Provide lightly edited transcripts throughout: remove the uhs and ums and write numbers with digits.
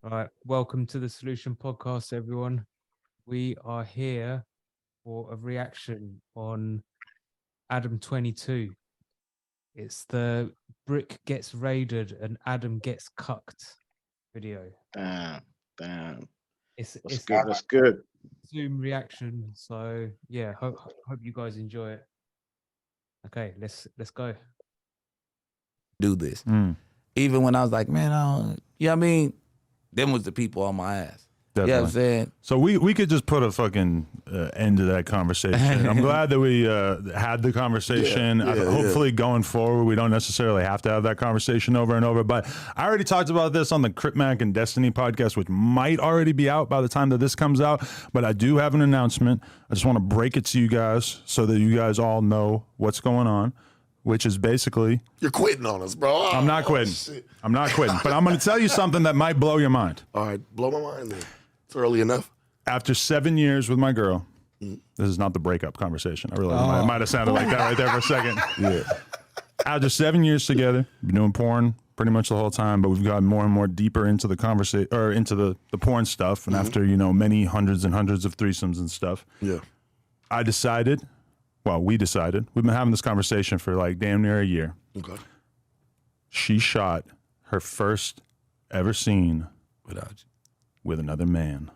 All right, welcome to the Solution Podcast, everyone. We are here for a reaction on Adam 22. It's the brick gets raided and Adam gets cucked video. Damn. It's Good. That's good. Zoom reaction. So yeah, hope you guys enjoy it. Okay, let's go. Do this. Even when I was like, man, I don't, you know what I mean? Them was the people on my ass. Definitely. You know what I'm saying? So we could just put a fucking end to that conversation. I'm glad that we had the conversation. Hopefully going forward, we don't necessarily have to have that conversation over and over. But I already talked about this on the Crip Mac and Destiny podcast, which might already be out by the time that this comes out. But I do have an announcement. I just want to break it to you guys so that you guys all know what's going on. Which is basically... You're quitting on us, bro. I'm not quitting. Shit. I'm not quitting. But I'm going to tell you something that might blow your mind. All right, blow my mind then. It's early enough. After 7 years with my girl, this is not the breakup conversation. I realize it might have sounded like that right there for a second. Yeah. After 7 years together, been doing porn pretty much the whole time, but we've gotten more and more deeper into the conversation or into the porn stuff. And after, many hundreds and hundreds of threesomes and stuff, I decided... Well, we decided. We've been having this conversation for like damn near a year. Okay. She shot her first ever scene with another man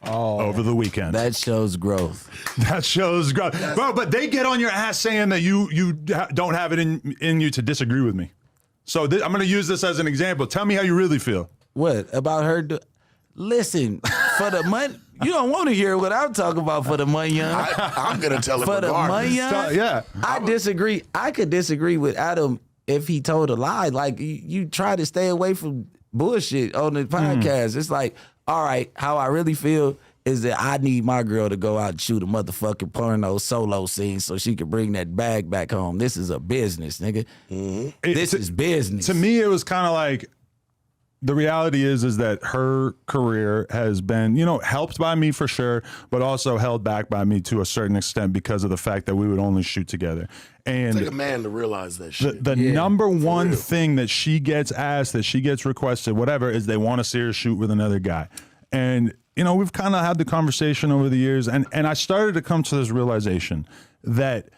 over the weekend. That shows growth. That shows growth. Bro, but they get on your ass saying that you don't have it in you to disagree with me. So I'm going to use this as an example. Tell me how you really feel. What? About her? Listen, for the money, you don't want to hear what I'm talking about for the money, young. I'm going to tell it For the money, young, yeah. I disagree. I could disagree with Adam if he told a lie. Like, you try to stay away from bullshit on the podcast. It's like, all right, how I really feel is that I need my girl to go out and shoot a motherfucking porno solo scene so she can bring that bag back home. This is a business, nigga. This is business. To me, it was kind of like, the reality is that her career has been, helped by me for sure, but also held back by me to a certain extent because of the fact that we would only shoot together. And Take a man to realize that shit. The number one thing that she gets asked, that she gets requested, whatever, is they want to see her shoot with another guy. And, we've kind of had the conversation over the years, and I started to come to this realization that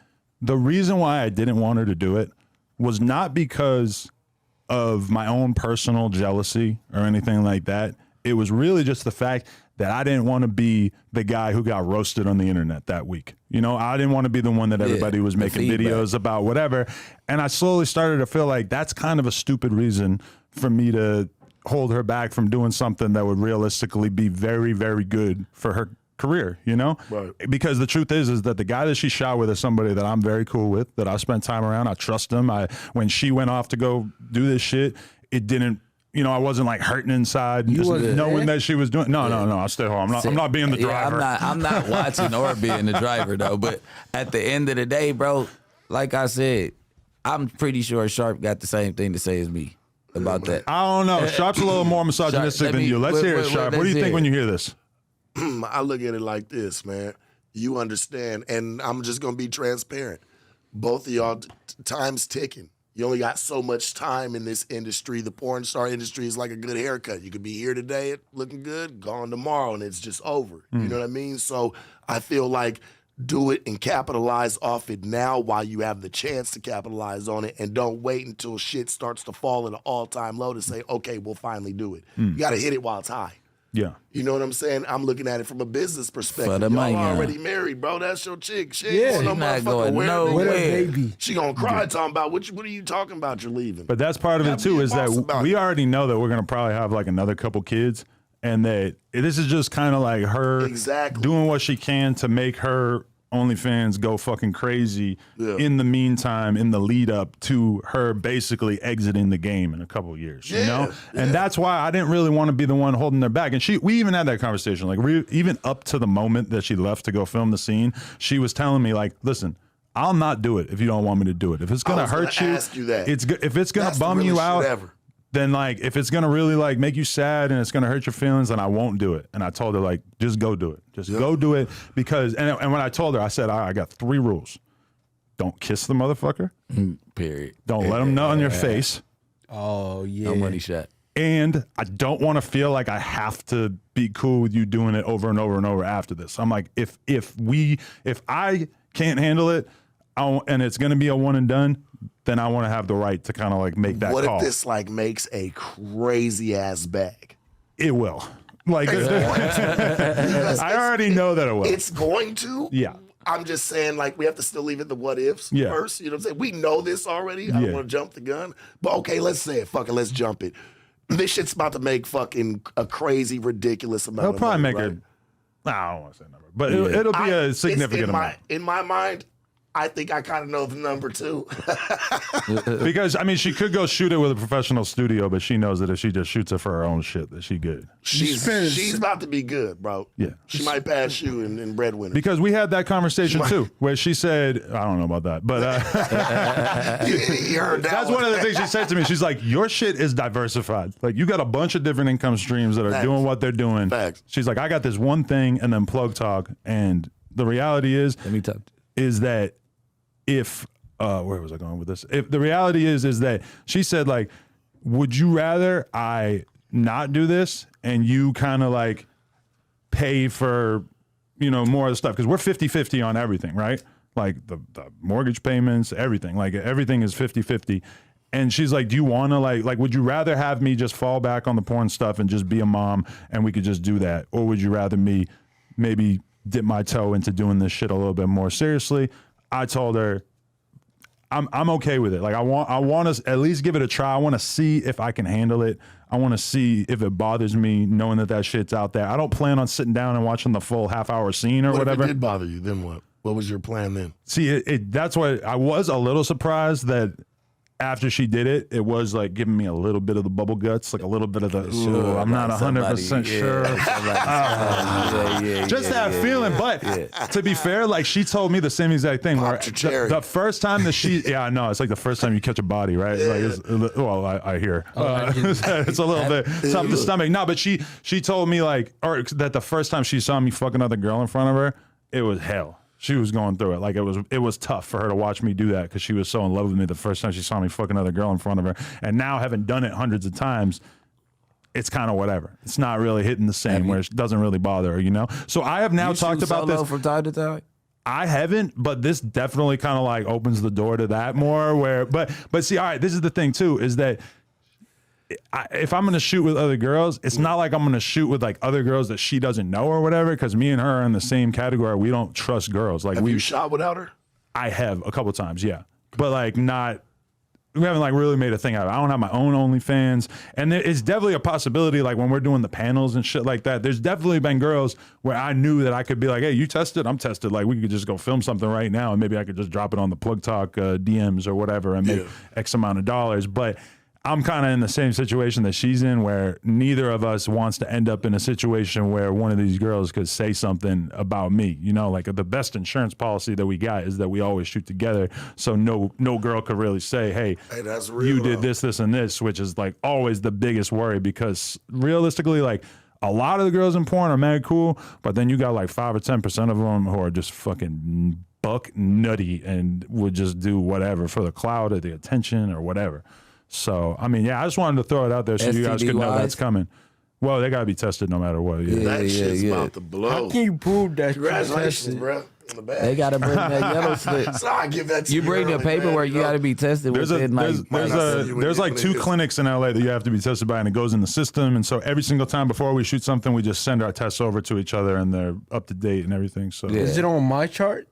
the reason why I didn't want her to do it was not because of my own personal jealousy or anything like that. It was really just the fact that I didn't want to be the guy who got roasted on the internet that week. I didn't want to be the one that everybody was making videos about, whatever. And I slowly started to feel like that's kind of a stupid reason for me to hold her back from doing something that would realistically be very, very good for her career, Right. Because the truth is that the guy that she shot with is somebody that I'm very cool with, that I spent time around. I trust him. When she went off to go do this shit, it didn't, I wasn't like hurting inside, just knowing that she was doing. No, I stay home. I'm not being the driver. I'm not watching or being the driver though. But at the end of the day, bro, like I said, I'm pretty sure Sharp got the same thing to say as me about that. I don't know. Sharp's a little more misogynistic than you. Let's hear it, Sharp. What do you think when you hear this? I look at it like this, man. You understand, and I'm just going to be transparent. Both of y'all, time's ticking. You only got so much time in this industry. The porn star industry is like a good haircut. You could be here today looking good, gone tomorrow, and it's just over. You know what I mean? So I feel like do it and capitalize off it now while you have the chance to capitalize on it, and don't wait until shit starts to fall at an all-time low to say, okay, we'll finally do it. You got to hit it while it's high. Yeah. You know what I'm saying? I'm looking at it from a business perspective. the money, Y'all already married, bro. That's your chick. She ain't Yeah, going no she's not motherfucking going where, nowhere. baby. She gonna cry talking about what are you talking about? You're leaving. But that's part of it too, is that we already know that we're gonna probably have like another couple kids, and that this is just kind of like her doing what she can to make her OnlyFans go fucking crazy in the meantime, in the lead up to her basically exiting the game in a couple of years, And that's why I didn't really want to be the one holding her back. And we even had that conversation, like even up to the moment that she left to go film the scene, she was telling me like, listen, I'll not do it if you don't want me to do it. If it's going to hurt you, if it's going to bum you out, then like, if it's going to really like make you sad and it's going to hurt your feelings, then I won't do it. And I told her like, just go do it. Just go do it. Because, and when I told her, I said, I got 3 rules. Don't kiss the motherfucker. Period. Don't let him nut on your face. Oh, yeah. No money shot. And I don't want to feel like I have to be cool with you doing it over and over and over after this. I'm like, if I can't handle it, and it's going to be a one and done, then I want to have the right to kind of like make that what call. What if this like makes a crazy ass bag? It will. Like, I already know that it will. It's going to. Yeah. I'm just saying, like, we have to still leave it the what ifs first. You know what I'm saying? We know this already. I don't want to jump the gun. But okay, let's say it. Fuck it, let's jump it. This shit's about to make fucking a crazy, ridiculous amount They'll of probably money, make right? it. I don't want to say a number, but it'll be a significant amount. In my mind, I think I kind of know the number too. Because I mean, she could go shoot it with a professional studio, but she knows that if she just shoots it for her own shit, that she good. She's about to be good, bro. Yeah, she might pass you in breadwinner. Because we had that conversation too, where she said, I don't know about that, but you heard that that's one of the things she said to me. She's like, your shit is diversified. Like you got a bunch of different income streams that are doing what they're doing. Facts. She's like, I got this one thing and then plug talk. And the reality is that if where was I going with this? If the reality is that she said, like, would you rather I not do this and you kind of like pay for, you know, more of the stuff? Because we're 50-50 on everything, right? Like the mortgage payments, everything. Like everything is 50-50. And she's like, do you want to like, would you rather have me just fall back on the porn stuff and just be a mom and we could just do that? Or would you rather me maybe dip my toe into doing this shit a little bit more seriously? I told her, I'm okay with it. Like I want to at least give it a try. I want to see if I can handle it. I want to see if it bothers me knowing that shit's out there. I don't plan on sitting down and watching the full half-hour scene or whatever. If it did bother you, then what? What was your plan then? See, that's what I was a little surprised that after she did it, it was like giving me a little bit of the bubble guts, like a little bit of the, I'm not 100% sure. Just that feeling. But to be fair, like she told me the same exact thing. Where the first time that I know, it's like the first time you catch a body, right? Like well, I hear. It's a little bit something to stomach. No, but she told me like, or that the first time she saw me fuck another girl in front of her, it was hell. She was going through it. Like it was tough for her to watch me do that because she was so in love with me the first time she saw me fuck another girl in front of her. And now having done it hundreds of times, it's kind of whatever. It's not really hitting the same where it doesn't really bother her, you know? So I have now talked about this from time to time. I haven't, but this definitely kind of like opens the door to that more where, but see, all right, this is the thing too, is that if I'm going to shoot with other girls, it's not like I'm going to shoot with like other girls that she doesn't know or whatever. Cause me and her are in the same category. We don't trust girls. Like have you shot without her? I have a couple times. Yeah. But like we haven't like really made a thing out of it. I don't have my own OnlyFans. And it's definitely a possibility. Like when we're doing the panels and shit like that, there's definitely been girls where I knew that I could be like, hey, you tested? I'm tested. Like we could just go film something right now. And maybe I could just drop it on the Plug Talk DMs or whatever and make X amount of dollars. But I'm kind of in the same situation that she's in where neither of us wants to end up in a situation where one of these girls could say something about me. You know, like the best insurance policy that we got is that we always shoot together. So no girl could really say, hey that's real, you did this, and this, which is like always the biggest worry because realistically, like a lot of the girls in porn are mad cool, but then you got like 5 or 10% of them who are just fucking buck nutty and would just do whatever for the clout or the attention or whatever. So, I mean, I just wanted to throw it out there so you guys could know that's coming. Well, they got to be tested no matter what. That shit's about to blow. How can you prove that? Congratulations, bro. They got to bring that yellow slip. So I give that to you. Bring the paperwork, you got to be tested within there's like 2 clinics in LA that you have to be tested by, and it goes in the system. And so every single time before we shoot something, we just send our tests over to each other, and they're up to date and everything. So is it on my chart?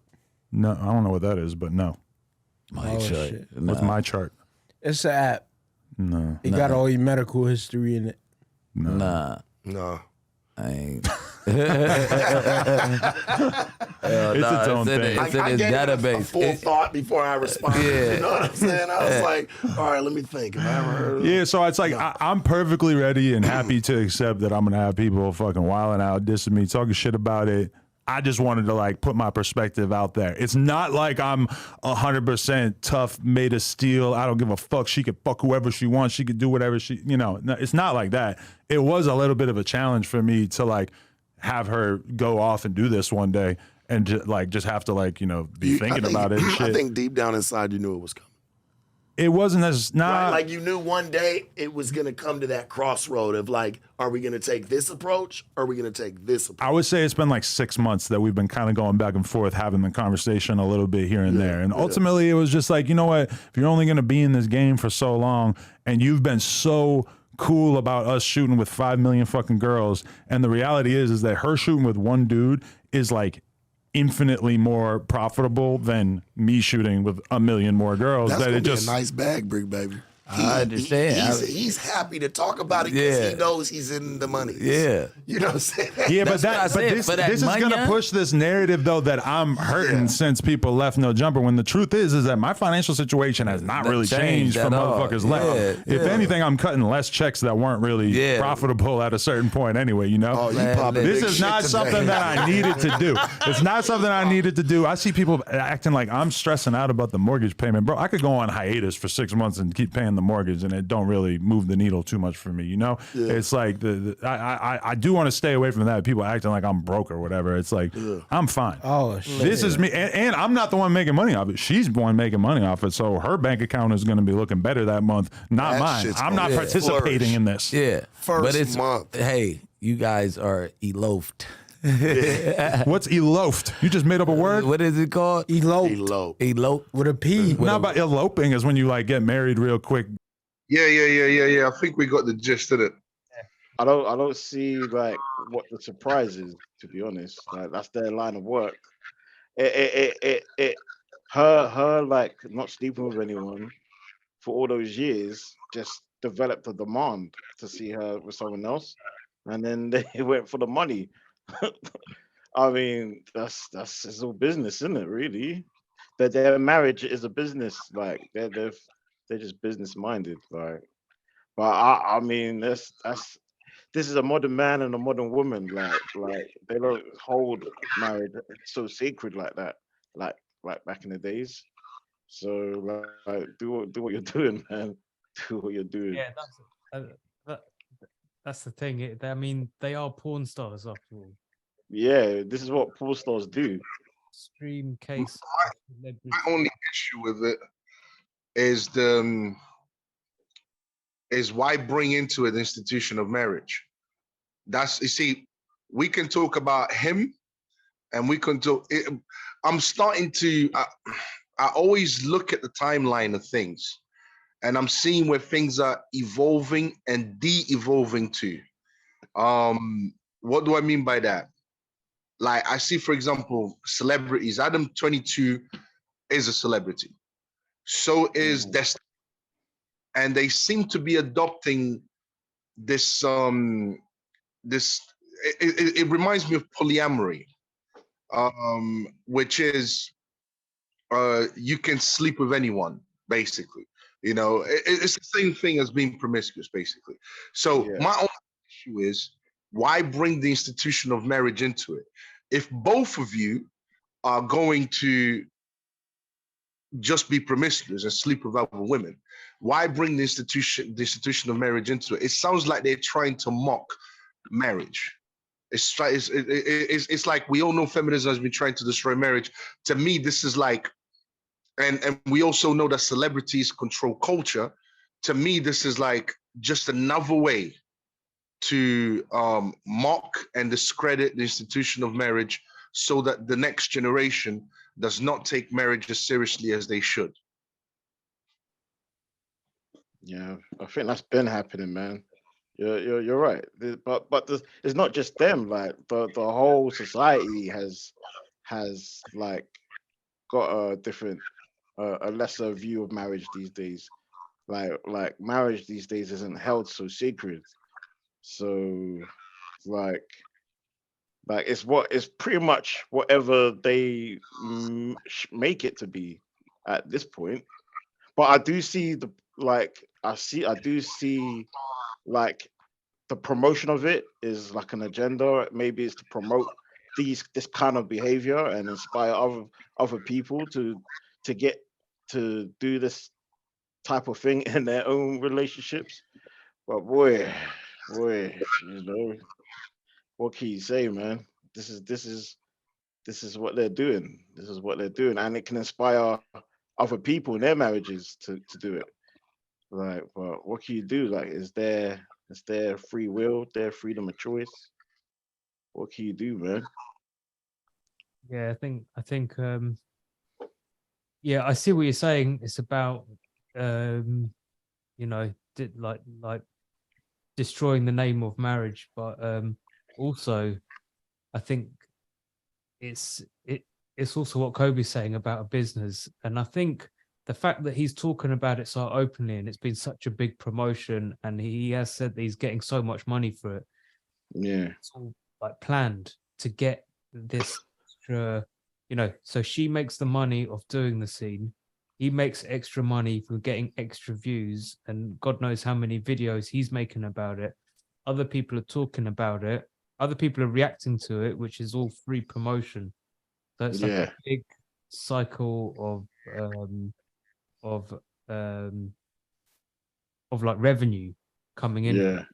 No, I don't know what that is, but no. My chart. What's my chart? It's an app. No. It got all your medical history in it. No. I ain't. It's its own thing. It's in I his gave database. it a full thought before I responded. You know what I'm saying? I was like, all right, let me think. Have I ever heard of it? Yeah, so it's like I'm perfectly ready and happy to accept that I'm gonna have people fucking wilding out, dissing me, talking shit about it. I just wanted to like put my perspective out there. It's not like I'm 100% tough, made of steel. I don't give a fuck. She could fuck whoever she wants. She could do whatever she, it's not like that. It was a little bit of a challenge for me to like have her go off and do this one day and just have to be thinking about it and shit. I think deep down inside you knew it was coming. it wasn't as Right? Like you knew one day it was gonna come to that crossroad of like, are we gonna take this approach or are we gonna take this approach? I would say it's been like 6 months that we've been kind of going back and forth, having the conversation a little bit here and there. And ultimately it was just like, you know what, if you're only gonna be in this game for so long and you've been so cool about us shooting with 5 million fucking girls, and the reality is that her shooting with one dude is like infinitely more profitable than me shooting with 1 million more girls. That's that gonna it be just a nice bag, Brick Baby. I understand. He's happy to talk about it because he knows he's in the money. Yeah. You know what I'm saying? yeah, but what I this said, for that is gonna money, push this narrative though that I'm hurting since people left No Jumper. When the truth is that my financial situation has not really changed from motherfuckers left. If anything, I'm cutting less checks that weren't really profitable at a certain point anyway. You know, this is not something that I needed to do. It's not something I needed to do. I see people acting like I'm stressing out about the mortgage payment, bro. I could go on hiatus for 6 months and keep paying the mortgage, and it don't really move the needle too much for me. You know, it's like I do want to stay away from that. People acting like I'm broke or whatever. It's like I'm fine. Oh shit. This is me, and I'm not the one making money off it. She's the one making money off it. So her bank account is going to be looking better that month, not That mine. shit's I'm not gonna participating in this. Yeah. First month. Hey, you guys are eloped. What's eloped? You just made up a word? What is it called? Elope. Elope. With a P. Not about eloping is when you like get married real quick. Yeah. I think we got the gist of it. I don't see like what the surprise is, to be honest. Like that's their line of work. Her like not sleeping with anyone for all those years just developed a demand to see her with someone else, and then they went for the money. I mean, that's it's all business, isn't it? Really, that their marriage is a business. Like they're just business minded. Like, but I mean, this is a modern man and a modern woman. Like they don't hold marriage so sacred like that. Like back in the days. So like do what you're doing, man. Do what you're doing. Yeah, that's the thing. I mean, they are porn stars after all. Yeah, this is what porn stars do. Extreme case. My only issue with it is why bring into it the institution of marriage. That's, you see, we can talk about him, and we can talk. I'm starting to. I always look at the timeline of things, and I'm seeing where things are evolving and de-evolving to. What do I mean by that? Like I see, for example, celebrities. Adam 22 is a celebrity. So is Destiny. And they seem to be adopting this, it reminds me of polyamory, which is you can sleep with anyone, basically. You know, it's the same thing as being promiscuous, basically. So my only issue is, why bring the institution of marriage into it? If both of you are going to just be promiscuous and sleep with other women, why bring the institution of marriage into it? It sounds like they're trying to mock marriage. It's like, we all know feminism has been trying to destroy marriage. To me, this is like, and we also know that celebrities control culture. To me, this is like just another way to mock and discredit the institution of marriage, so that the next generation does not take marriage as seriously as they should. Yeah, I think that's been happening, man. You're right. But it's not just them. Like the whole society has like got a different, a lesser view of marriage these days. Like marriage these days isn't held so sacred. So like it's pretty much whatever they make it to be at this point. But I do see I do see like the promotion of it is like an agenda. Maybe it's to promote this kind of behavior and inspire other people to get to do this type of thing in their own relationships. But boy, you know, what can you say, man? This is what they're doing. This is what they're doing, and it can inspire other people in their marriages to do it. Like, but what can you do? Like, is there free will, their freedom of choice? What can you do, man? Yeah, I think yeah, I see what you're saying. It's about you know, like destroying the name of marriage, but also I think it's it's also what Kobe's saying about a business. And I think the fact that he's talking about it so openly and it's been such a big promotion, and he has said that he's getting so much money for it, Yeah, it's all like planned to get this extra, so she makes the money of doing the scene. He makes extra money for getting extra views, and God knows how many videos he's making about it. Other people are talking about it. Other people are reacting to it, which is all free promotion. So it's like a yeah, big cycle of um of like revenue coming in yeah,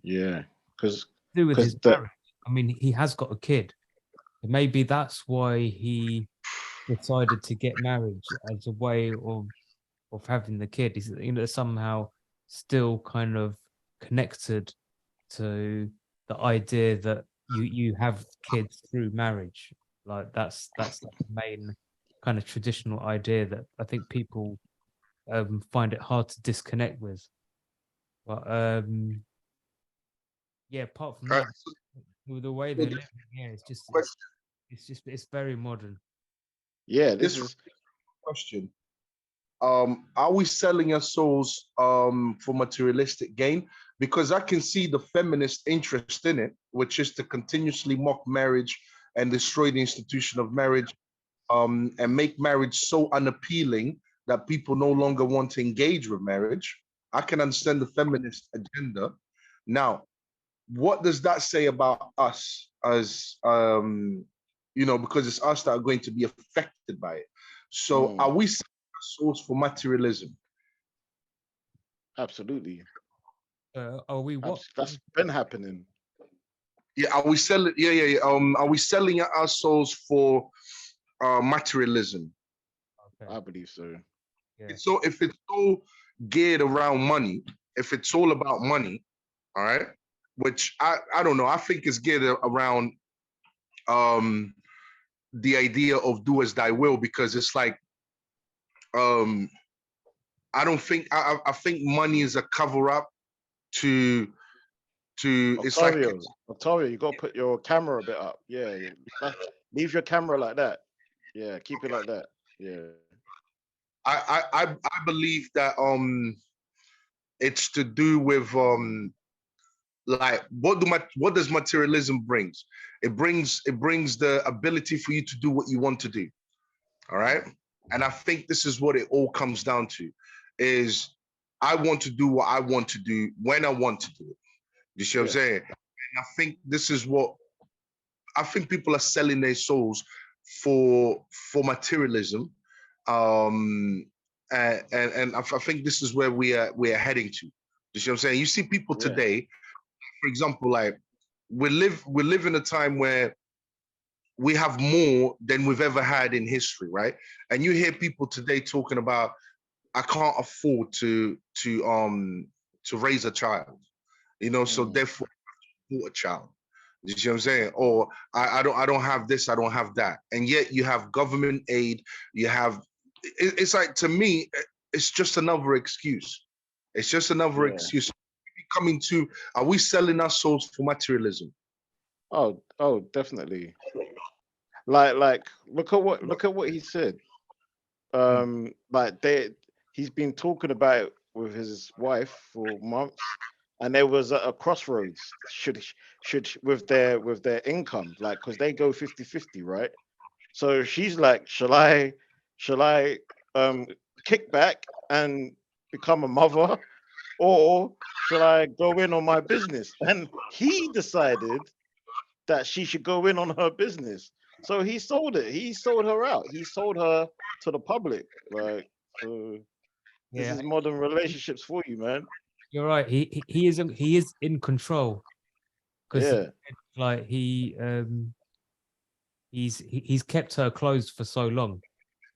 yeah. Because do with his the marriage. I mean, he has got a kid. Maybe that's why he decided to get married as a way of having the kid. He's somehow still kind of connected to the idea that you have kids through marriage. Like that's the main kind of traditional idea that I think people find it hard to disconnect with. But yeah, apart from Right. that, with the way So they this live, yeah, question, it's very modern. yeah, this this is question. Are we selling our souls for materialistic gain? Because I can see the feminist interest in it, which is to continuously mock marriage and destroy the institution of marriage, and make marriage so unappealing that people no longer want to engage with marriage. I can understand the feminist agenda. Now, what does that say about us as because it's us that are going to be affected by it. So are mm, we selling our souls for materialism? absolutely Are we what? that's been happening. Yeah, are we selling? Yeah. Are we selling our souls for materialism? Okay, I believe so. yeah, So if it's all geared around money, if it's all about money, all right, which I don't know, I think it's geared around um the idea of do as thy will, because it's like um I don't think I think money is a cover up to it's like Octavio, you got to put your camera a bit up. Yeah, leave your camera like that. Yeah, keep it like that. Yeah, I believe that it's to do with like what does materialism brings? It brings the ability for you to do what you want to do. All right. And I think this is what it all comes down to is I want to do what I want to do when I want to do it. You see what I'm yeah, saying? And I think this is what I think people are selling their souls for materialism. Um and I think this is where we are heading to. You see what I'm saying? You see people yeah, today, for example, like we live in a time where we have more than we've ever had in history, right? And you hear people today talking about I can't afford to raise a child, so mm, therefore I support a child. You see what I'm saying? Or I don't have this, I don't have that. And yet you have government aid, you have it's like to me, it's just another excuse. It's just another yeah. excuse. Coming to are we selling our souls for materialism? Oh, definitely. Like, look at what he said. Like he's been talking about it with his wife for months, and there was a crossroads. Should with their income, like, because they go 50-50, right? So she's like, shall I um kick back and become a mother, or shall I go in on my business? And he decided that she should go in on her business. So he sold it. He sold her out. He sold her to the public. Like, so this yeah. is modern relationships for you, man. You're right. He is in control because Yeah, like he's kept her closed for so long,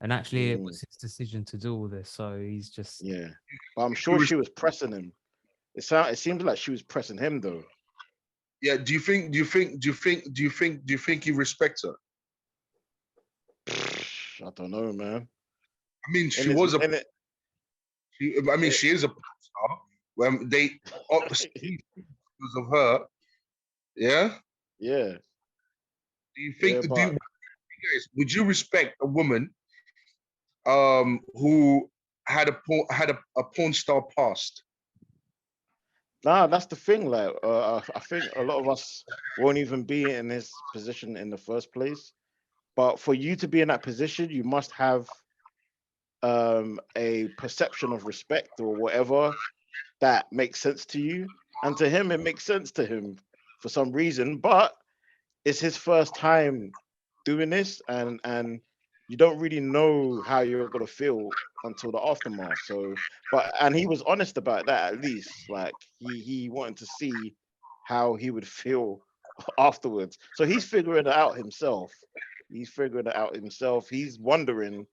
And actually, it was his decision to do all this. So he's just Yeah, but I'm sure she was pressing him. It seems like she was pressing him though. Yeah. Do you think he respects her? I don't know, man. I mean, she is a pop star. When they because of her, yeah. Yeah. Do you think? Yeah, Would you respect a woman who had a porn star past? nah, that's the thing. Like, I think a lot of us won't even be in his position in the first place. But for you to be in that position, you must have a perception of respect or whatever that makes sense to you. And to him, it makes sense to him for some reason. But it's his first time doing this, and you don't really know how you're gonna feel until the aftermath. So, and he was honest about that at least. Like he wanted to see how he would feel afterwards. So he's figuring it out himself. He's figuring it out himself. He's wandering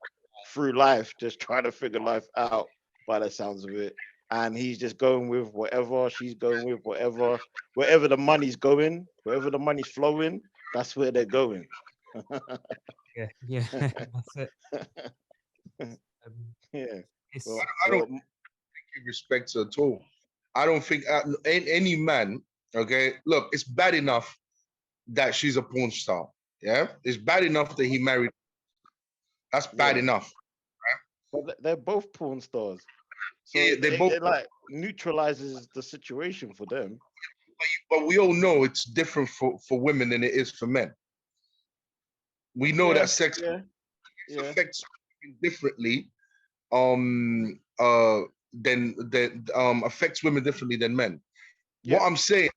through life, just trying to figure life out by the sounds of it. And he's just going with whatever, she's going with whatever, wherever the money's going, wherever the money's flowing, that's where they're going. yeah, that's it. Yeah. Well, I don't think he respects her at all. I don't think any man. Okay, look, it's bad enough that she's a porn star. Yeah, it's bad enough that he married. That's bad enough. Right? But they're both porn stars. So yeah, it like neutralizes the situation for them. But we all know it's different for women than it is for men. We know that sex affects women differently. Than affects women differently than men. What I'm saying,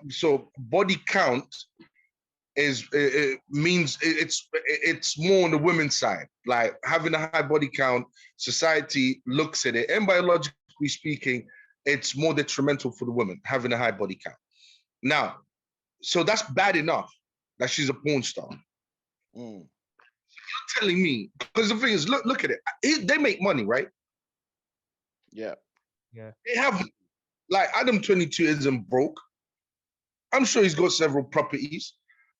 so body count means it's more on the women's side. Like having a high body count, society looks at it, and biologically speaking, it's more detrimental for the woman having a high body count. Now, so that's bad enough that she's a porn star. You're telling me, because the thing is, look at it. They make money, right? Yeah. They have, like, Adam 22 isn't broke. I'm sure he's got several properties.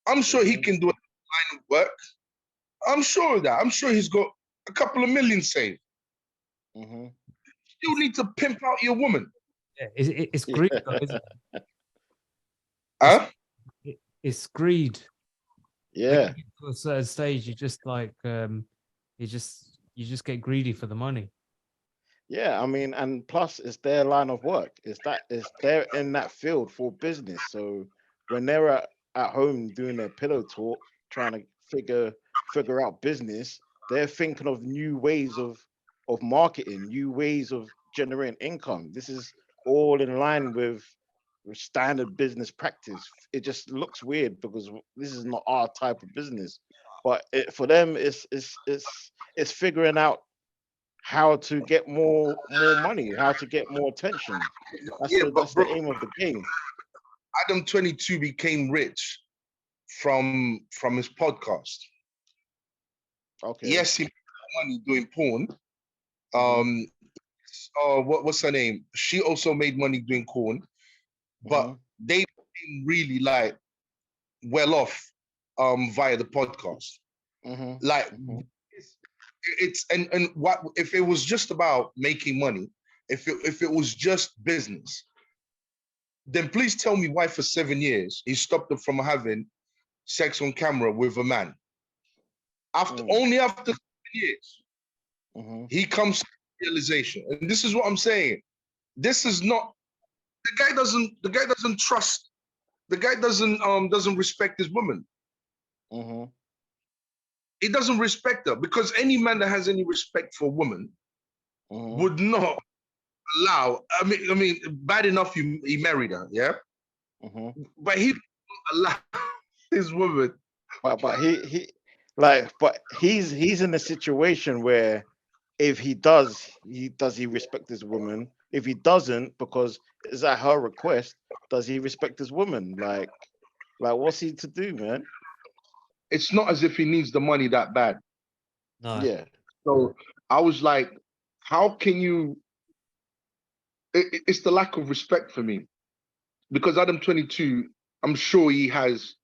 I'm sure he can do a line of work. I'm sure of that. I'm sure he's got a couple of million saved. You still need to pimp out your woman. Yeah, it's greed, though, isn't it? Huh? It's greed. Yeah. Like, to a certain stage, you just like you just get greedy for the money. Yeah, I mean, and plus it's their line of work. They're in that field for business. So when they're at home doing their pillow talk, trying to figure out business, they're thinking of new ways of marketing, new ways of generating income. This is all in line with standard business practice. It just looks weird because this is not our type of business. But for them, it's figuring out how to get more money, how to get more attention. That's the aim of the game. Adam 22 became rich from his podcast. Okay. Yes, he made money doing porn. What's her name? She also made money doing porn, but they became really like well off via the podcast. Like it's and what if it was just about making money? If it was just business, then please tell me why for 7 years he stopped them from having sex on camera with a man. Only after 7 years, he comes to realization. And this is what I'm saying. This is not the guy doesn't trust. The guy doesn't respect his woman. He doesn't respect her, because any man that has any respect for a woman would not allow. I mean, bad enough he married her, yeah. But he allow his woman. But he's in a situation where if he respect his woman? If he doesn't, because is that her request? Does he respect his woman? Like what's he to do, man? It's not as if he needs the money that bad. No. Yeah. So I was like, how can you? It's the lack of respect for me, because Adam 22, I'm sure he's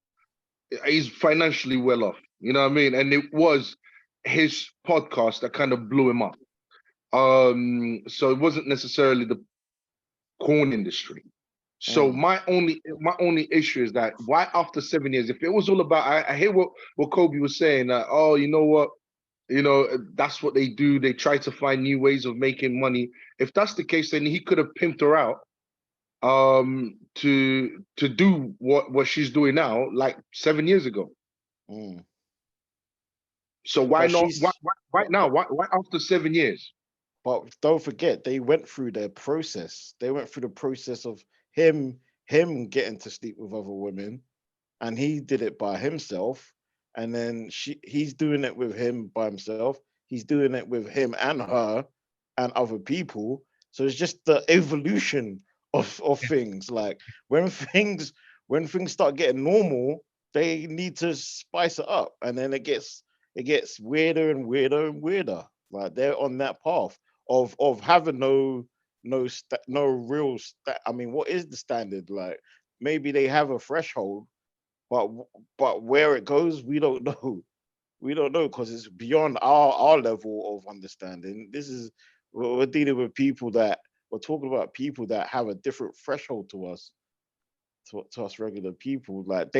financially well off. You know what I mean? And it was his podcast that kind of blew him up. So it wasn't necessarily the corn industry. So my only issue is that why after 7 years, if it was all about, I hear what Kobe was saying, that, oh, you know what, that's what they do. They try to find new ways of making money. If that's the case, then he could have pimped her out to do what she's doing now, like 7 years ago. So why But not? she's Why now? Why after 7 years? But don't forget, they went through their process. They went through the process of him getting to sleep with other women, and he did it by himself. And then he's doing it with him by himself. He's doing it with him and her and other people. So it's just the evolution of things. Like when things start getting normal, they need to spice it up, and then it gets weirder and weirder and weirder. Like they're on that path of having no real I mean, what is the standard? Like maybe they have a threshold, but where it goes, we don't know. We don't know, because it's beyond our level of understanding. We're dealing with people that we're talking about, people that have a different threshold to us, to us regular people. Like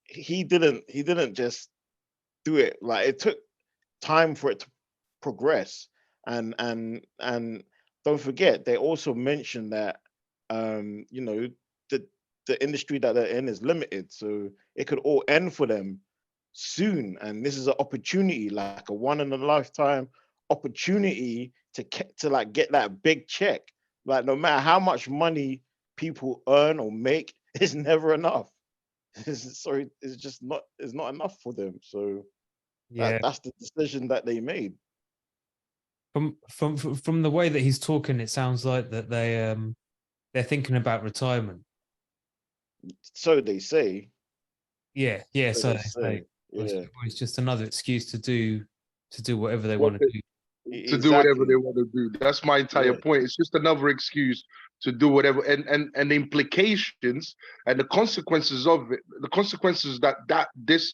he didn't just do it. Like it took time for it to progress. And don't forget, they also mentioned that the industry that they're in is limited, so it could all end for them soon. And this is an opportunity, like a one in a lifetime opportunity to like get that big check. Like no matter how much money people earn or make, it's never enough. Sorry, it's not enough for them. So Yeah. that's the decision that they made. From the way that he's talking, it sounds like that they're thinking about retirement. So they say. Yeah, so they say. Yeah. It's just another excuse to do whatever they want to do. To do whatever they Exactly. want to do. That's my entire Yeah. point. It's just another excuse to do whatever, and the implications and the consequences of it, the consequences that this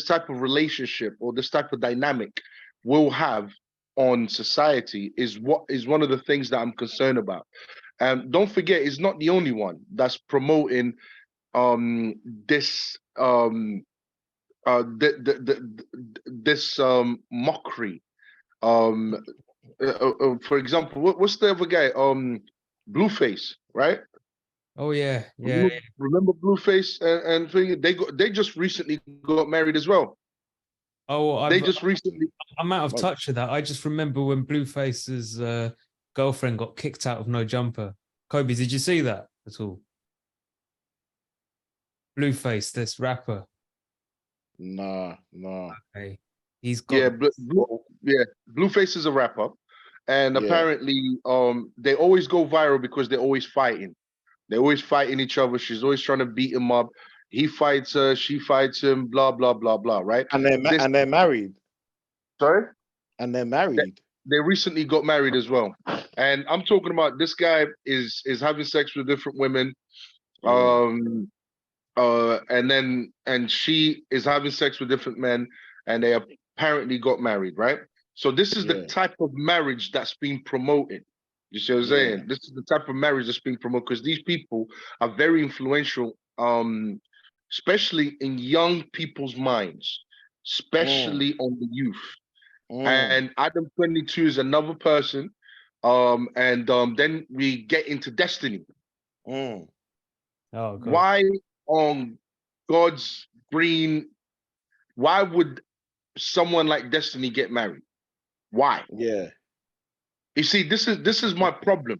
type of relationship or this type of dynamic will have on society is one of the things that I'm concerned about. And don't forget, it's not the only one that's promoting this this mockery. For example, what's the other guy? Blueface, right? Oh yeah. Remember Blueface and thing? They just recently got married as well. Oh, They just recently. I'm out of touch with that. I just remember when Blueface's girlfriend got kicked out of No Jumper. Kobe, did you see that at all? Blueface, this rapper. Nah. Okay. He's got Blueface is a rapper, and apparently they always go viral because they're always fighting. They're always fighting each other. She's always trying to beat him up. He fights her, she fights him, blah blah blah blah, right? And they're married. Sorry? And they're married. They recently got married as well. And I'm talking about this guy is having sex with different women. And she is having sex with different men, and they apparently got married, right? So this is the type of marriage that's being promoted. You see what I'm saying? This is the type of marriage that's being promoted, because these people are very influential, especially in young people's minds, especially on the youth. And Adam 22 is another person. Then we get into Destiny. Oh, God. Why on God's green, why would someone like Destiny get married? Why? Yeah. You see, this is my problem,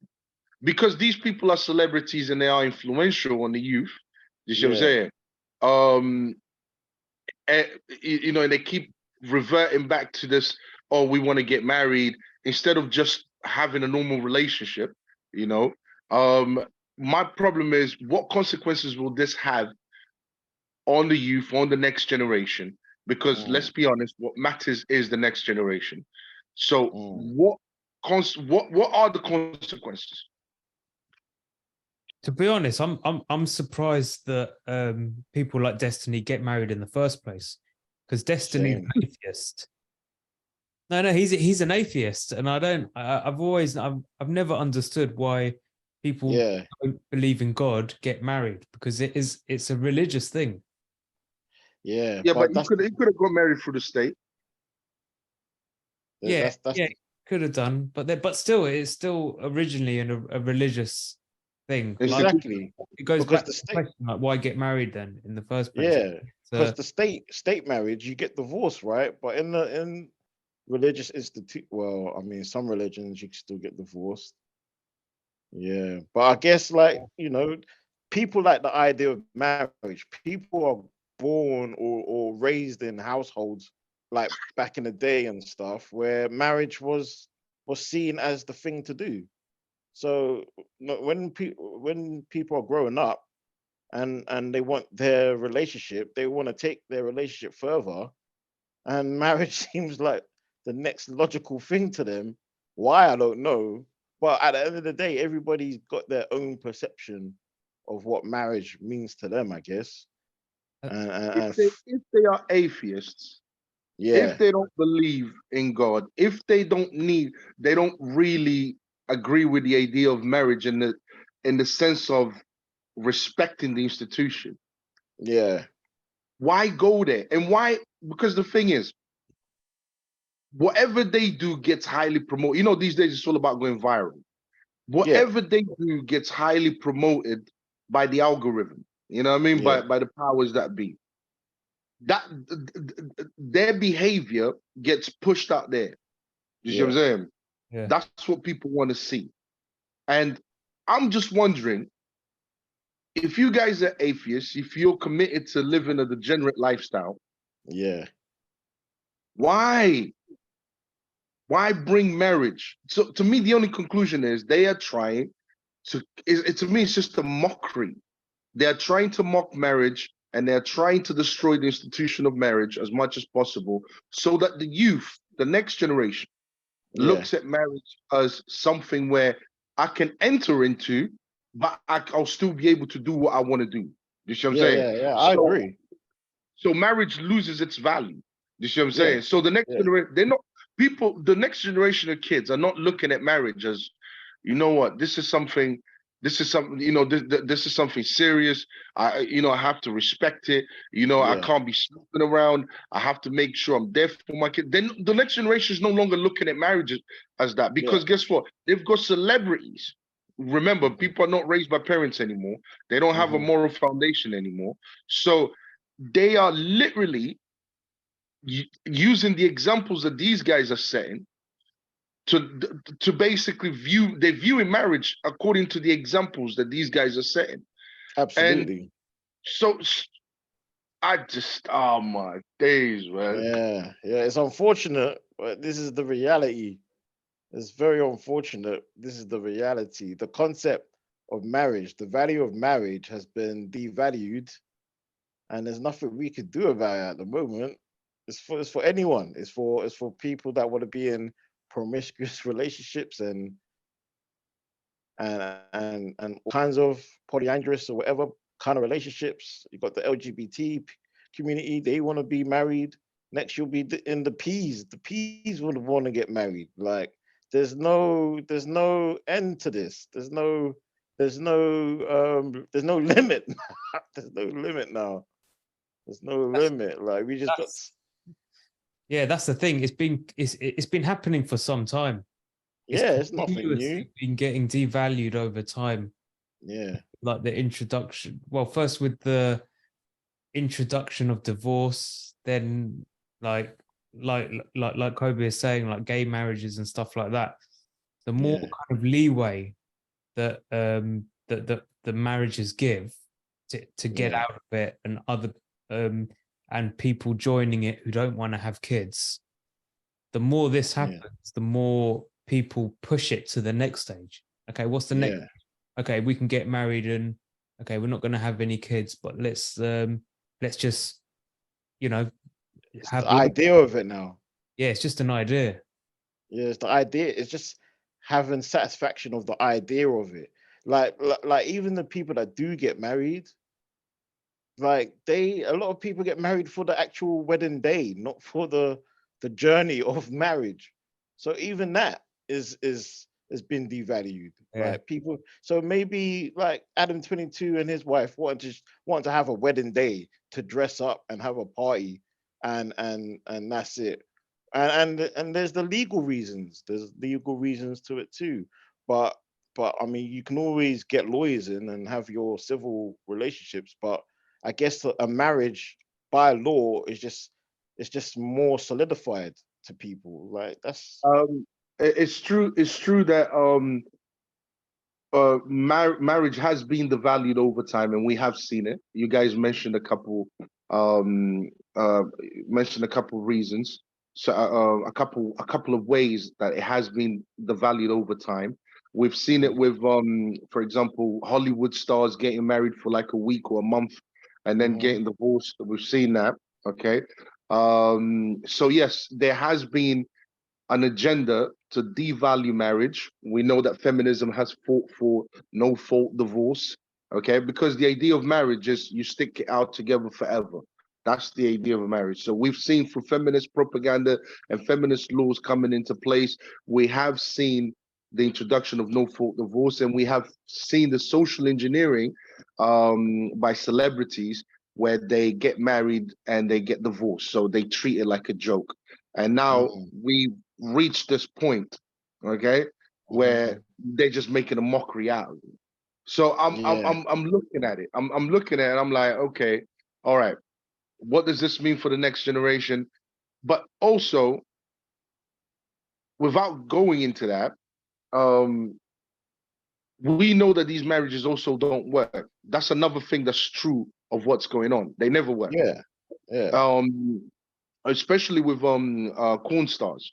because these people are celebrities and they are influential on the youth. You see what I'm saying? And they keep reverting back to this, oh, we want to get married, instead of just having a normal relationship. My problem is, what consequences will this have on the youth, on the next generation? because let's be honest, what matters is the next generation. So what are the consequences? To be honest, I'm surprised that people like Destiny get married in the first place, because Destiny's an atheist. No, he's an atheist, and I've never understood why people don't believe in God get married, because it's a religious thing. Yeah, but he could have got married through the state. Yeah, could have done, but still, it's still originally a religious thing. Exactly. Like, it goes back to the question, like, why get married then in the first place? Yeah, because the state marriage, you get divorced, right? But in religious institute, well, I mean, some religions you can still get divorced. Yeah, but I guess, like, people like the idea of marriage. People are born or raised in households like back in the day and stuff, where marriage was seen as the thing to do. So when people are growing up and they want their relationship, they want to take their relationship further, and marriage seems like the next logical thing to them. Why, I don't know. But at the end of the day, everybody's got their own perception of what marriage means to them, I guess. If they are atheists, yeah, if they don't believe in God, if they don't really agree with the idea of marriage in the sense of respecting the institution, yeah, why go there? And why? Because the thing is, whatever they do gets highly promoted. You know, these days it's all about going viral. Whatever they do gets highly promoted by the algorithm. You know what I mean? Yeah. By the powers that be. That their behavior gets pushed out there. You see what I'm saying? Yeah. That's what people want to see. And I'm just wondering, if you guys are atheists, if you're committed to living a degenerate lifestyle, why bring marriage? So to me, the only conclusion is they are trying to, to me, it's just a mockery. They are trying to mock marriage, and they're trying to destroy the institution of marriage as much as possible, so that the youth, the next generation, looks at marriage as something where I can enter into, but I'll still be able to do what I want to do. You see what I'm saying? Yeah, I agree. So marriage loses its value. You see what I'm saying? So the next generation, the next generation of kids are not looking at marriage as, you know what, this is something, this is something serious. I have to respect it. I can't be snooping around. I have to make sure I'm there for my kid. Then the next generation is no longer looking at marriage as that, because guess what? They've got celebrities. Remember, people are not raised by parents anymore. They don't have a moral foundation anymore. So they are literally using the examples that these guys are setting to basically they're viewing marriage according to the examples that these guys are setting. Absolutely. And so I just, oh my days, man. Yeah, it's unfortunate, but this is the reality. It's very unfortunate. This is the reality. The concept of marriage, the value of marriage has been devalued, and there's nothing we could do about it at the moment. It's for anyone. It's for people that want to be in promiscuous relationships and all kinds of polyandrous or whatever kind of relationships. You've got the LGBT community. They want to be married. Next, you'll be in the P's. The P's would want to get married. Like, there's no end to this. There's no limit. There's no limit now. There's no limit. Like, we just got. Yeah, that's the thing. It's been happening for some time. It's nothing new. Been getting devalued over time. Yeah. Like the introduction. Well, first with the introduction of divorce, then like Kobe is saying, like gay marriages and stuff like that. The more kind of leeway that the marriages give to get out of it, and other and people joining it who don't want to have kids, the more this happens, the more people push it to the next stage. Okay, what's the next? Okay, we can get married, and okay, we're not going to have any kids, but let's just, have the idea of it now. yeah, it's just an idea. Yeah, it's the idea. It's just having satisfaction of the idea of it. Like even the people that do get married, like a lot of people get married for the actual wedding day, not for the journey of marriage. So even that is has been devalued. Yeah. Like people, so maybe like Adam 22 and his wife want to have a wedding day to dress up and have a party, and that's it. And there's the legal reasons. There's legal reasons to it too. But I mean, you can always get lawyers in and have your civil relationships. But I guess a marriage by law is just more solidified to people. Like that's It's true. It's true that marriage has been devalued over time, and we have seen it. You guys mentioned a couple reasons, so a couple of ways that it has been devalued over time. We've seen it with for example, Hollywood stars getting married for like a week or a month and then getting divorced. We've seen that. Okay. So yes, there has been an agenda to devalue marriage. We know that feminism has fought for no fault divorce, okay? Because the idea of marriage is you stick it out together forever. That's the idea of marriage. So we've seen through feminist propaganda and feminist laws coming into place, we have seen the introduction of no fault divorce, and we have seen the social engineering by celebrities where they get married and they get divorced. So they treat it like a joke. And now we reached this point, okay, where they're just making a mockery out of it. So I'm looking at it. I'm looking at it. I'm like, okay, all right, what does this mean for the next generation? But also, without going into that, we know that these marriages also don't work. That's another thing that's true of what's going on. They never work. Yeah. Especially with corn stars.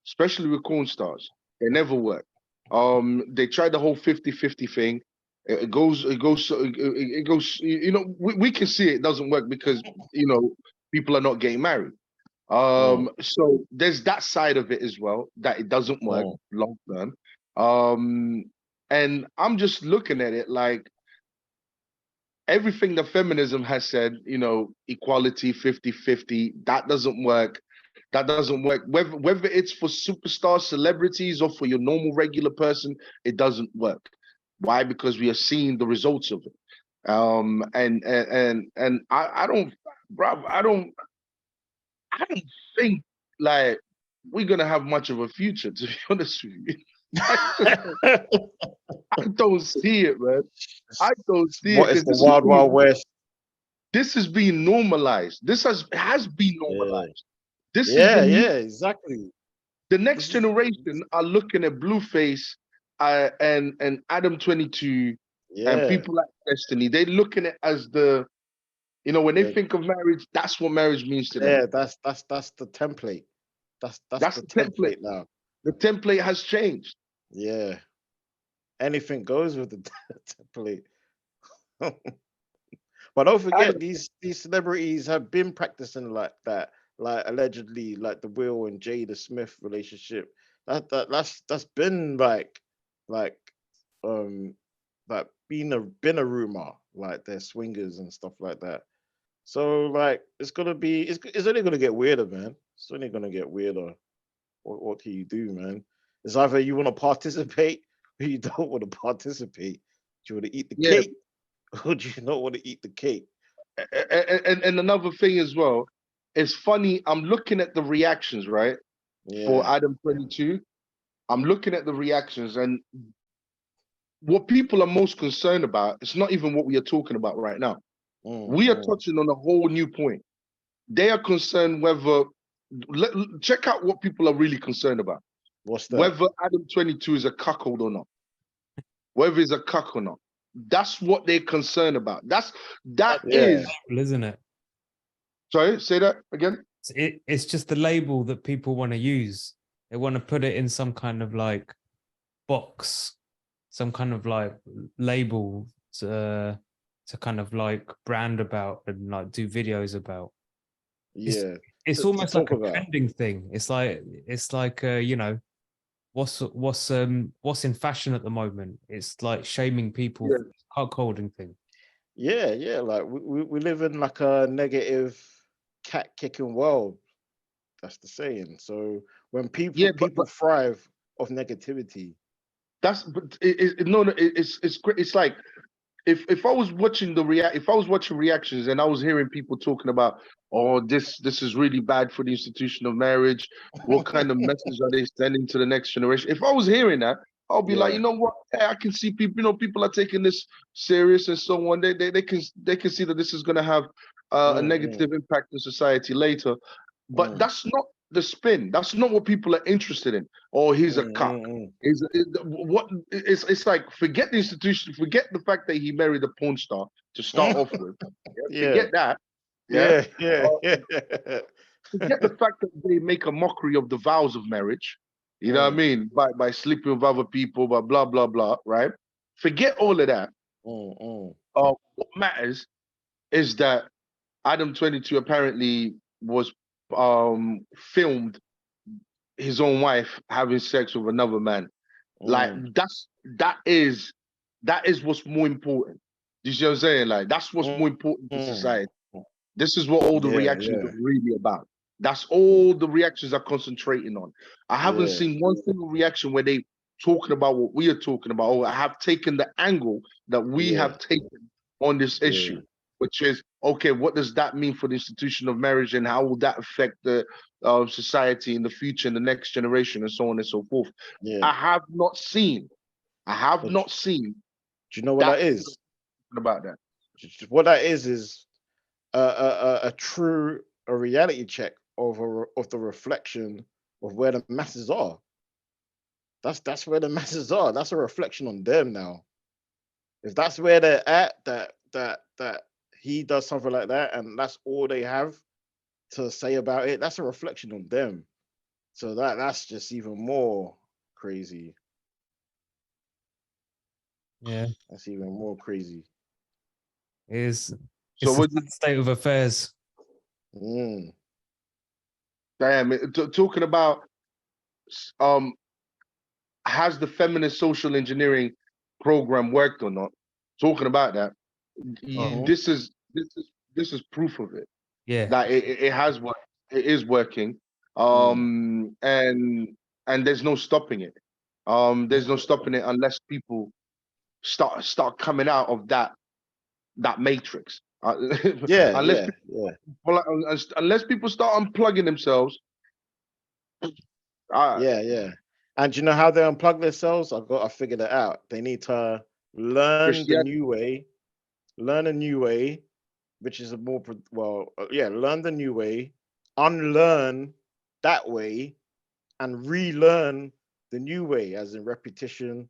Especially with corn stars. They never work. They tried the whole 50-50 thing. It goes, you know, we can see it doesn't work because, you know, people are not getting married. So there's that side of it as well, that it doesn't work long term. And I'm just looking at it like everything that feminism has said, you know, equality, 50-50, that doesn't work. That doesn't work. Whether it's for superstar celebrities or for your normal regular person, it doesn't work. Why? Because we are seeing the results of it. And I don't, bro, I don't think like we're gonna have much of a future, to be honest with you. I don't see it, man. I don't see it. It's the wild, wild west. This is being normalized. This has been normalized. This is exactly. The next generation are looking at Blueface and Adam 22 and people like Destiny. They're looking at it as the, you know, when they think of marriage, that's what marriage means to them. Yeah, that's the template. That's the template now. The template has changed. Yeah. Anything goes with the template. But don't forget, these celebrities have been practicing like that, like allegedly, like the Will and Jada Smith relationship. That's been like been a rumor, like they're swingers and stuff like that. So like it's only gonna get weirder, man. It's only gonna get weirder. What can you do, man? It's either you want to participate or you don't want to participate. Do you want to eat the cake or do you not want to eat the cake? And another thing as well, it's funny. I'm looking at the reactions, right? For Adam 22. I'm looking at the reactions, and what people are most concerned about, it's not even what we are talking about right now. We are touching on a whole new point. They are concerned whether, check out what people are really concerned about. What's that? Whether Adam 22 is a cuckold or not. Whether he's a cuck or not. That's what they're concerned about. That is, isn't it? Sorry, say that again. It's just the label that people want to use. They want to put it in some kind of like box, some kind of like label to kind of like brand about and like do videos about. It's it's to almost like talk a about. trending thing. It's like you know, what's in fashion at the moment. It's like shaming people Yeah. for this cuckolding thing. Yeah. Like we live in like a negative cat kicking world. That's the saying. So when Yeah, people but thrive off negativity. that's but no, it's great. It's like if I was watching if I was watching reactions and I was hearing people talking about, oh, this is really bad for the institution of marriage. What kind of message are they sending to the next generation? If I was hearing that, I'll be like, Yeah. you know what? Hey, I can see people. You know, people are taking this serious and so on. They can see that this is going to have a negative impact on society later. But that's not the spin. That's not what people are interested in. Oh, he's a cock. It's like, forget the institution, forget the fact that he married a porn star to start off with. Yeah, Yeah. forget that. Yeah. Yeah. Forget the fact that they make a mockery of the vows of marriage. You know what I mean? By sleeping with other people, by blah blah blah. Right? Forget all of that. What matters is that Adam 22 apparently was filmed his own wife having sex with another man. Like that is what's more important. You see what I'm saying? Like that's what's more important to society. This is what all the reactions are really about. That's all the reactions are concentrating on. I haven't seen one single reaction where they talking about what we are talking about, or have taken the angle that we have taken on this issue, which is, okay, what does that mean for the institution of marriage, and how will that affect the society in the future, and the next generation, and so on and so forth. I have not seen. Do you know what that is? About that. What that is a true reality check of the reflection of where the masses are. That's where the masses are. That's a reflection on them now. If that's where they're at, that he does something like that, and that's all they have to say about it, that's a reflection on them. So that's just even more crazy. Yeah, That's even more crazy. It's So the sad state of affairs. Damn, talking about has the feminist social engineering program worked or not? Talking about that, this is proof of it. Yeah, That it has worked. It is working. And there's no stopping it. There's no stopping it unless people start coming out of that matrix. Unless people start unplugging themselves. And you know how they unplug themselves? I figured it out. They need to learn the new way, which is a more learn the new way, unlearn that way, and relearn the new way, as in repetition,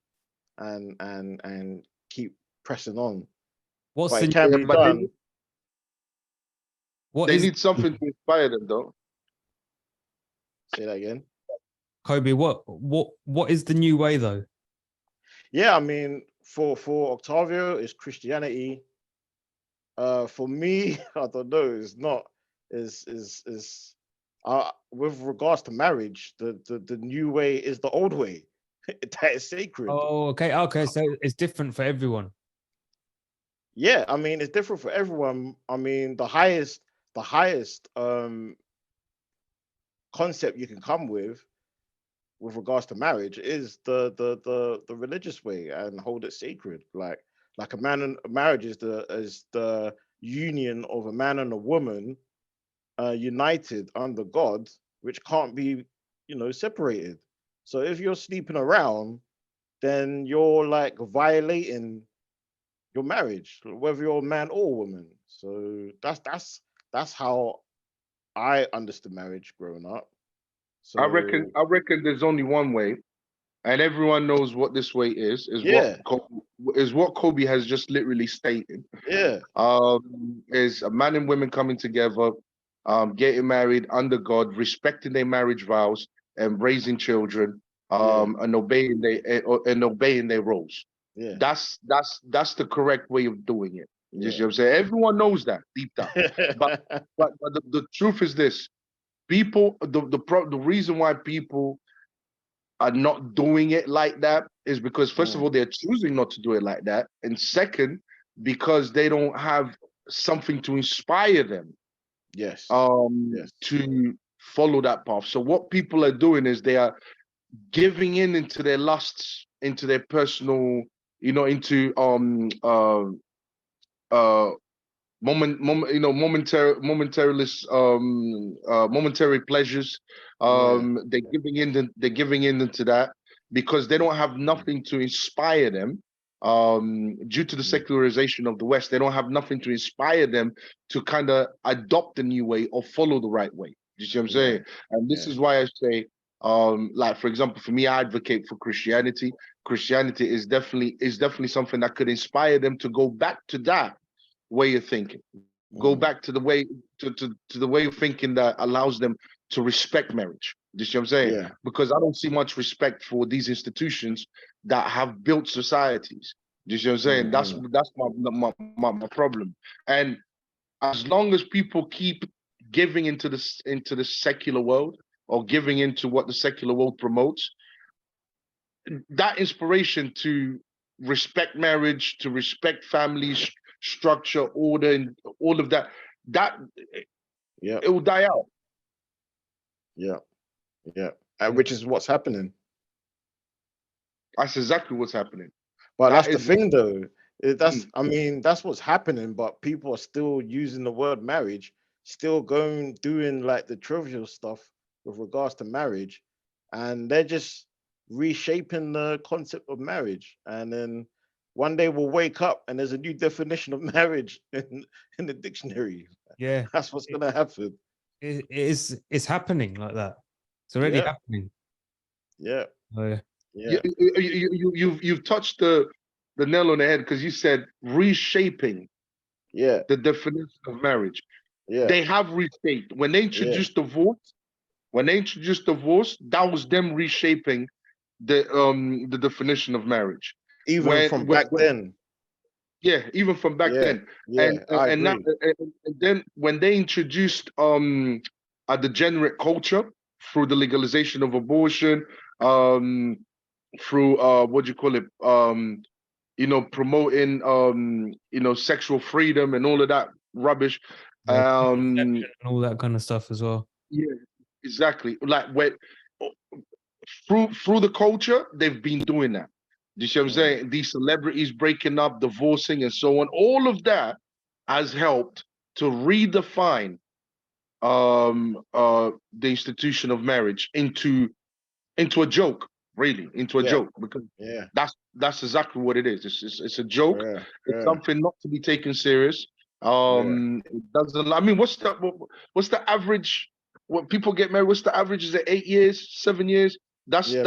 and keep pressing on. what's But it the can be done. They need something to inspire them, though. Say that again. Kobe, what is the new way though? Yeah, I mean, for Octavio, it's Christianity. For me, I don't know. It's not. Is with regards to marriage, the new way is the old way. That is sacred. Oh, okay. So it's different for everyone. Yeah, I mean, it's different for everyone. I mean, the highest concept you can come with regards to marriage is the religious way, and hold it sacred. Like a marriage is the union of a man and a woman, united under God, which can't be separated. So if you're sleeping around, then you're like violating your marriage, whether you're a man or woman. So that's how I understood marriage growing up. So I reckon there's only one way, and everyone knows what this way is. What Kobe has just literally stated. Yeah. Is a man and women coming together, getting married under God, respecting their marriage vows, and raising children, and obeying their roles. Yeah. That's the correct way of doing it. You see what I'm saying? Everyone knows that deep down. But the truth is this: people, the reason why people are not doing it like that is because, first of all, they're choosing not to do it like that, and second, because they don't have something to inspire them Yes. to follow that path. So what people are doing is they are giving into their lusts, into their personal, into momentary pleasures. They're giving in into that because they don't have nothing to inspire them. Due to the secularization of the West, they don't have nothing to inspire them to kind of adopt the new way or follow the right way. You see what I'm saying? And this is why I say, like, for example, for me, I advocate for Christianity. Christianity is definitely something that could inspire them to go back to that way of thinking, go back to the way to the way of thinking that allows them to respect marriage. You see what I'm saying? Yeah. Because I don't see much respect for these institutions that have built societies. You see what I'm saying? That's my problem. And as long as people keep giving into the secular world, or giving into what the secular world promotes, that inspiration to respect marriage, to respect families, structure, order, and all of that, it will die out. Which is what's happening. That's exactly what's happening. But that's the thing, though. I mean, that's what's happening. But people are still using the word marriage, still doing like the trivial stuff with regards to marriage, and they're just reshaping the concept of marriage. And then one day we'll wake up and there's a new definition of marriage in the dictionary. Yeah, that's what's gonna happen. It's happening like that. It's already happening. You've touched the nail on the head, because you said reshaping the definition of marriage. They have reshaped. When they introduced divorce, that was them reshaping the definition of marriage. Even from back then. Yeah, even from back then. And then when they introduced a degenerate culture through the legalization of abortion, through what do you call it? Promoting sexual freedom and all of that rubbish. And all that kind of stuff as well. Yeah, exactly. Like through the culture, they've been doing that. Do you see what I'm saying? These celebrities breaking up, divorcing, and so on. All of that has helped to redefine the institution of marriage into a joke, really, into a joke. Because that's exactly what it is. It's a joke. It's something not to be taken serious. It doesn't. I mean, what's the average? When people get married, what's the average? Is it 8 years, 7 years? That's the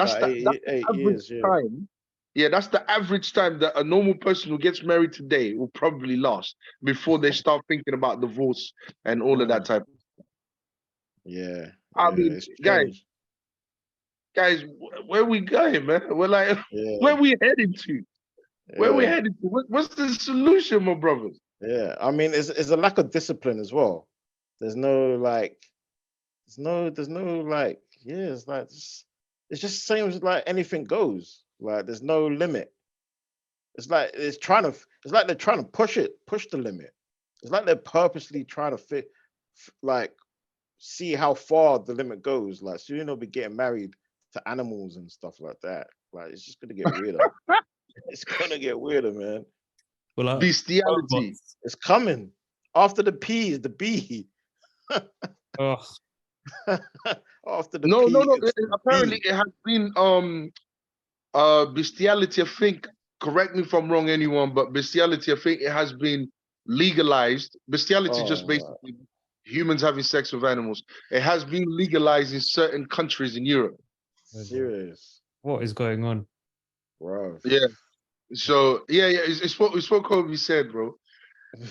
average time. Yeah, that's the average time that a normal person who gets married today will probably last before they start thinking about divorce and all of that type of stuff. I mean, guys, where we going, man? We're like, where we heading to? Where we heading to? What's the solution, my brothers? Yeah, I mean, it's a lack of discipline as well. There's no like, it's just same as like anything goes. Like there's no limit. It's like they're trying to push the limit. It's like they're purposely trying to see how far the limit goes. Like soon they'll be getting married to animals and stuff like that. Like it's just gonna get weirder. It's gonna get weirder, man. Well, bestiality. It's coming. After the P is the B. After the no. P, Apparently, it has been bestiality. I think. Correct me if I'm wrong, anyone. But bestiality, I think it has been legalized. Bestiality, just basically humans having sex with animals. It has been legalized in certain countries in Europe. Serious. What is going on, bro? Yeah. So it's what Kobe said, bro.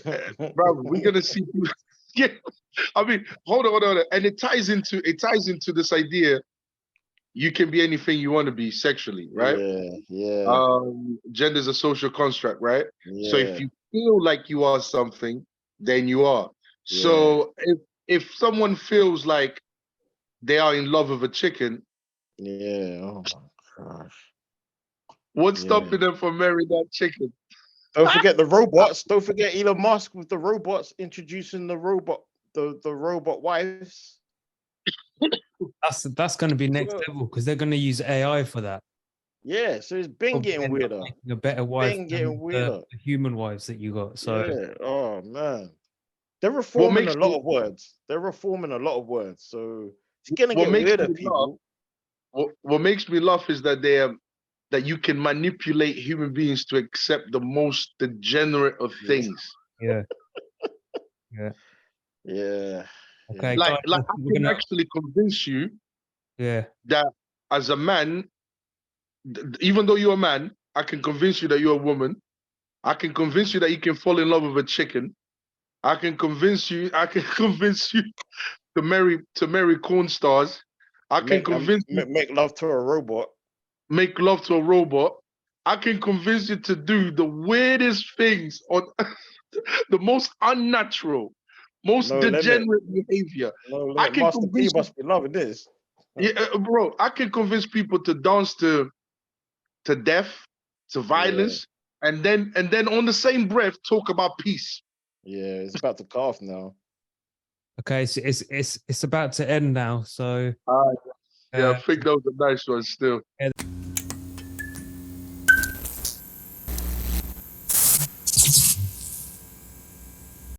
Bro, we're gonna see. Yeah, I mean, hold on, and it ties into this idea. You can be anything you want to be sexually, right? Yeah. Gender is a social construct, right? Yeah. So if you feel like you are something, then you are. So if someone feels like they are in love with a chicken, Yeah. Oh my gosh. what's Yeah. stopping them from marrying that chicken? Don't forget the robots. Don't forget Elon Musk with the robots introducing the robot wives. That's going to be next Well, level because they're going to use AI for that. yeah, so it's been Probably getting end up weirder. making a better wife Been than getting the weirder. human wives that you got. So Yeah. Oh man. They're What reforming makes a lot me of words. They're reforming a lot of words. So it's gonna what get makes weirder, me laugh people. what makes me laugh is that that you can manipulate human beings to accept the most degenerate of Yeah. things. yeah, yeah. Yeah. Okay, Yeah. guys, Like I we're can gonna actually convince you yeah. that as a man, even though you're a man, I can convince you that you're a woman. I can convince you that you can fall in love with a chicken. I can convince you to marry corn stars. I can convince you Make love to a robot. make love to a robot. I can convince you to do the weirdest things on the most unnatural, most No limit. degenerate behavior. No I limit. can Master P convince you, must be loving this. yeah, bro. I can convince people to dance to death, to Yeah. violence, and then on the same breath talk about peace. Yeah. It's about to cough now. Okay, so it's about to end now. So Yeah, I uh, think that was a nice one still.